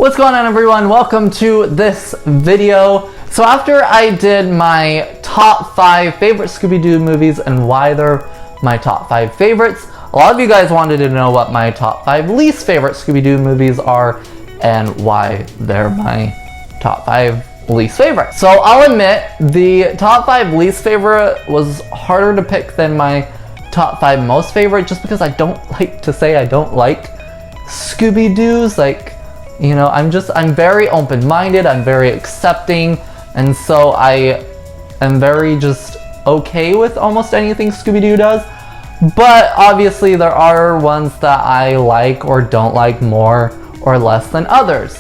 What's going on, everyone? Welcome to this video. So after I did my top 5 favorite Scooby-Doo movies and why they're my top 5 favorites, a lot of you guys wanted to know what my top 5 least favorite Scooby-Doo movies are and why they're my top 5 least favorite. So I'll admit the top 5 least favorite was harder to pick than my top 5 most favorite, just because I don't like to say I don't like Scooby-Doos. Like, you know, I'm very open-minded, I'm very accepting, and so I am very just okay with almost anything Scooby-Doo does. But obviously there are ones that I like or don't like more or less than others.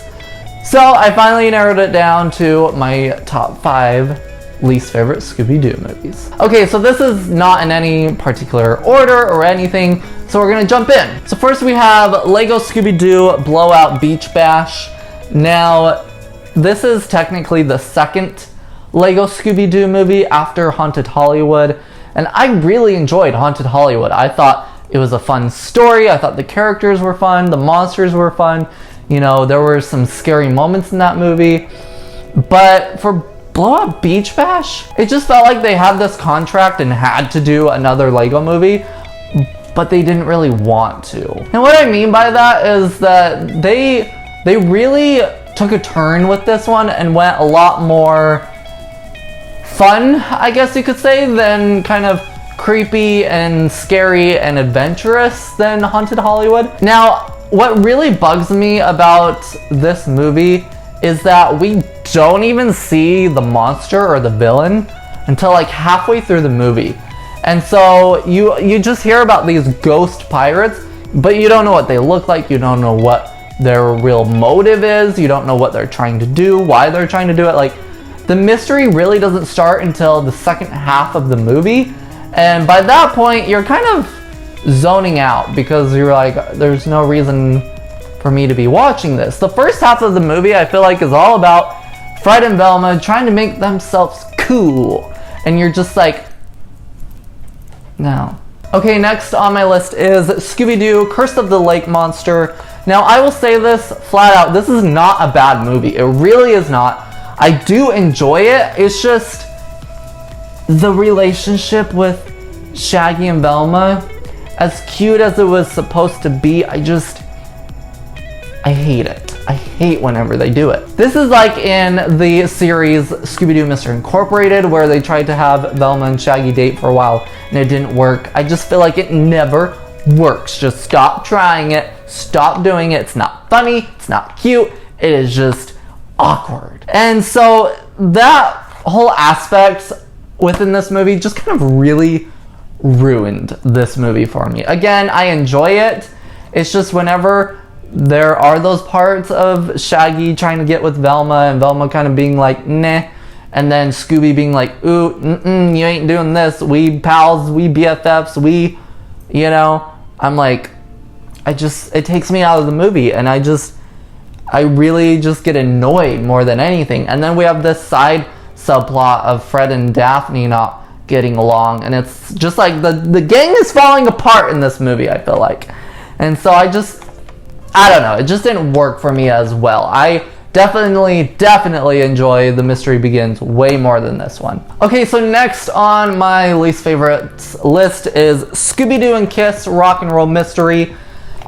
So I finally narrowed it down to my top 5 least favorite Scooby-Doo movies. Okay, so this is not in any particular order or anything, so we're gonna jump in. So first we have Lego Scooby-Doo Blowout Beach Bash. Now, this is technically the second Lego Scooby-Doo movie after Haunted Hollywood, and I really enjoyed Haunted Hollywood. I thought it was a fun story, I thought the characters were fun, the monsters were fun, you know, there were some scary moments in that movie. But for Blowout Beach Bash, it just felt like they had this contract and had to do another Lego movie, but they didn't really want to. And what I mean by that is that they really took a turn with this one and went a lot more fun, I guess you could say, than kind of creepy and scary and adventurous than Haunted Hollywood. Now, what really bugs me about this movie is that we don't even see the monster or the villain until like halfway through the movie. And so you just hear about these ghost pirates, but you don't know what they look like, you don't know what their real motive is, you don't know what they're trying to do, why they're trying to do it. Like, the mystery really doesn't start until the second half of the movie, and by that point you're kind of zoning out because you're like, there's no reason for me to be watching this. The first half of the movie I feel like is all about Fred and Velma trying to make themselves cool, and you're just like, no. Okay, next on my list is Scooby-Doo Curse of the Lake Monster. Now, I will say this flat out, this is not a bad movie. It really is not. I do enjoy it. It's just the relationship with Shaggy and Velma, as cute as it was supposed to be, I hate it. I hate whenever they do it. This is like in the series Scooby-Doo Mr. Incorporated, where they tried to have Velma and Shaggy date for a while and it didn't work. I just feel like it never works. Just stop trying it. Stop doing it. It's not funny. It's not cute. It is just awkward. And so that whole aspect within this movie just kind of really ruined this movie for me. Again, I enjoy it. It's just whenever there are those parts of Shaggy trying to get with Velma and Velma kind of being like, nah, and then Scooby being like, ooh, you ain't doing this, we pals, we BFFs, we, you know, I'm like, it takes me out of the movie, and I really just get annoyed more than anything. And then we have this side subplot of Fred and Daphne not getting along, and it's just like the gang is falling apart in this movie, I feel like. And so I don't know, it just didn't work for me as well. I definitely enjoy The Mystery Begins way more than this one. Okay, so next on my least favorites list is Scooby-Doo and Kiss Rock and Roll Mystery.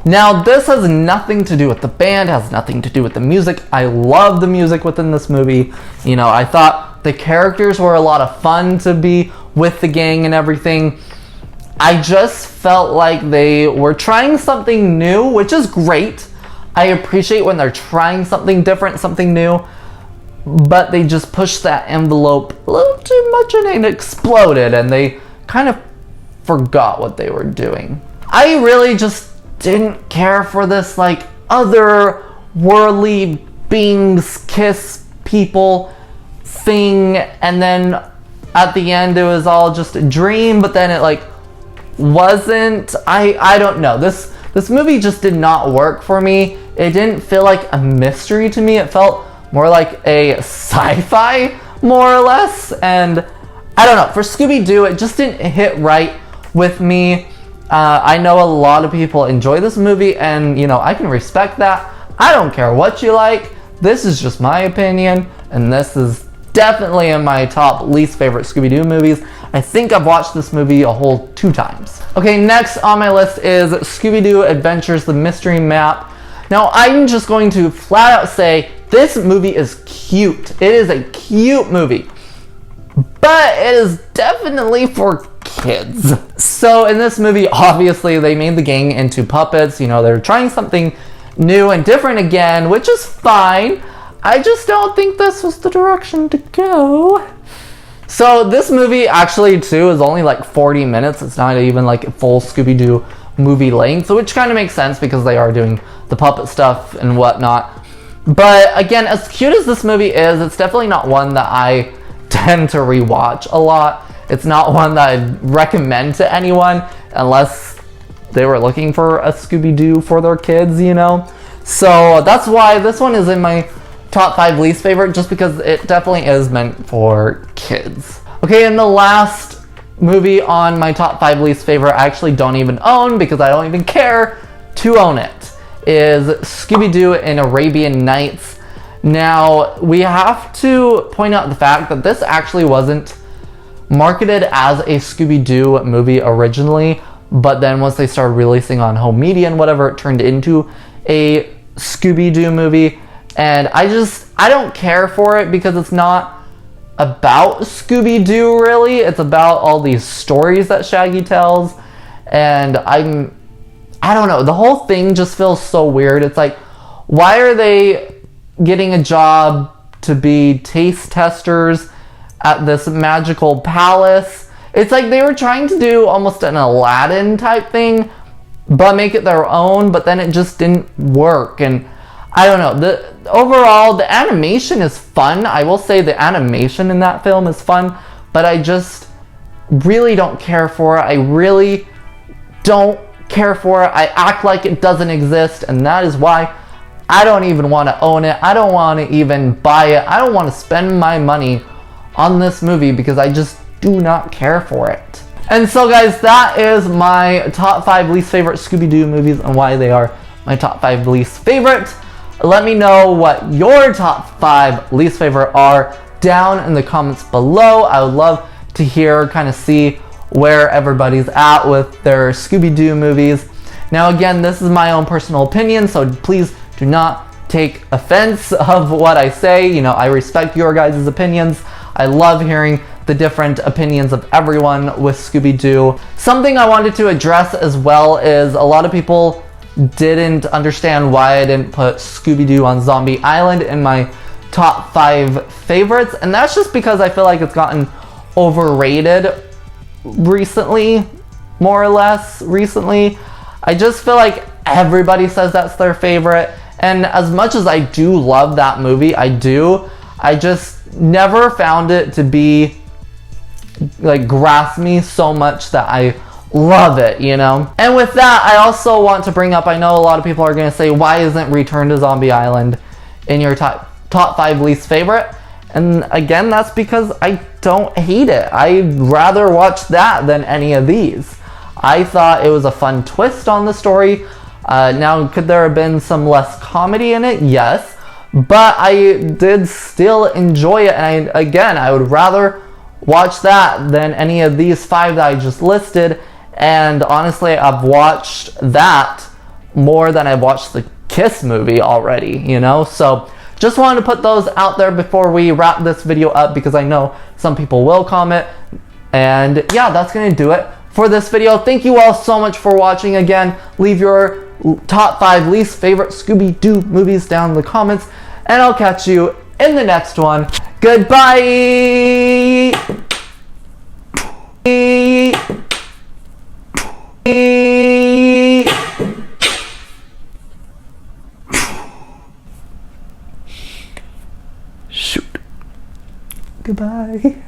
Now, this has nothing to do with the band, has nothing to do with the music. I love the music within this movie. You know, I thought the characters were a lot of fun to be with the gang and everything. I just felt like they were trying something new, which is great. I appreciate when they're trying something different, something new, but they just pushed that envelope a little too much and it exploded, and they kind of forgot what they were doing. I really just didn't care for this like otherworldly beings kiss people thing, and then at the end it was all just a dream, but then it like wasn't. I don't know. This movie just did not work for me. It didn't feel like a mystery to me. It felt more like a sci-fi, more or less. And I don't know. For Scooby-Doo, it just didn't hit right with me. I know a lot of people enjoy this movie, and you know, I can respect that. I don't care what you like. This is just my opinion, and this is definitely in my top least favorite Scooby-Doo movies. I think I've watched this movie a whole 2 times. Okay, next on my list is Scooby Doo Adventures, The Mystery Map. Now, I'm just going to flat out say this movie is cute. It is a cute movie, but it is definitely for kids. So in this movie, obviously, they made the gang into puppets. You know, they're trying something new and different again, which is fine. I just don't think this was the direction to go. So this movie actually too is only like 40 minutes. It's not even like full Scooby-Doo movie length, which kind of makes sense because they are doing the puppet stuff and whatnot. But again, as cute as this movie is, it's definitely not one that I tend to rewatch a lot. It's not one that I'd recommend to anyone unless they were looking for a Scooby-Doo for their kids, you know? So that's why this one is in my top 5 least favorite, just because it definitely is meant for kids. Okay, and the last movie on my top 5 least favorite I actually don't even own because I don't even care to own it, is Scooby Doo and Arabian Nights. Now, we have to point out the fact that this actually wasn't marketed as a Scooby Doo movie originally, but then once they started releasing on home media and whatever, it turned into a Scooby Doo movie. And I don't care for it because it's not about Scooby Doo really. It's about all these stories that Shaggy tells. And I don't know, the whole thing just feels so weird. It's like, why are they getting a job to be taste testers at this magical palace? It's like they were trying to do almost an Aladdin type thing, but make it their own, but then it just didn't work. And I don't know, overall the animation is fun. I will say the animation in that film is fun, but I just really don't care for it. I really don't care for it. I act like it doesn't exist, and that is why I don't even want to own it. I don't want to even buy it. I don't want to spend my money on this movie because I just do not care for it. And so guys, that is my top 5 least favorite Scooby-Doo movies and why they are my top 5 least favorite. Let me know what your top 5 least favorite are down in the comments below. I would love to hear, kind of see where everybody's at with their Scooby-Doo movies. Now again, this is my own personal opinion, so please do not take offense of what I say. You know, I respect your guys' opinions. I love hearing the different opinions of everyone with Scooby-Doo. Something I wanted to address as well is a lot of people didn't understand why I didn't put Scooby-Doo on Zombie Island in my top 5 favorites, and that's just because I feel like it's gotten overrated recently, more or less recently. I just feel like everybody says that's their favorite, and as much as I do love that movie, I just never found it to be like grasp me so much that I love it, you know? And with that, I also want to bring up, I know a lot of people are going to say, why isn't Return to Zombie Island in your top 5 least favorite? And again, that's because I don't hate it. I'd rather watch that than any of these. I thought it was a fun twist on the story. Now, could there have been some less comedy in it? Yes. But I did still enjoy it. And I would rather watch that than any of these 5 that I just listed. And honestly, I've watched that more than I've watched the Kiss movie already, you know? So just wanted to put those out there before we wrap this video up because I know some people will comment. And yeah, that's going to do it for this video. Thank you all so much for watching. Again, leave your top 5 least favorite Scooby-Doo movies down in the comments. And I'll catch you in the next one. Goodbye! Shoot. Goodbye.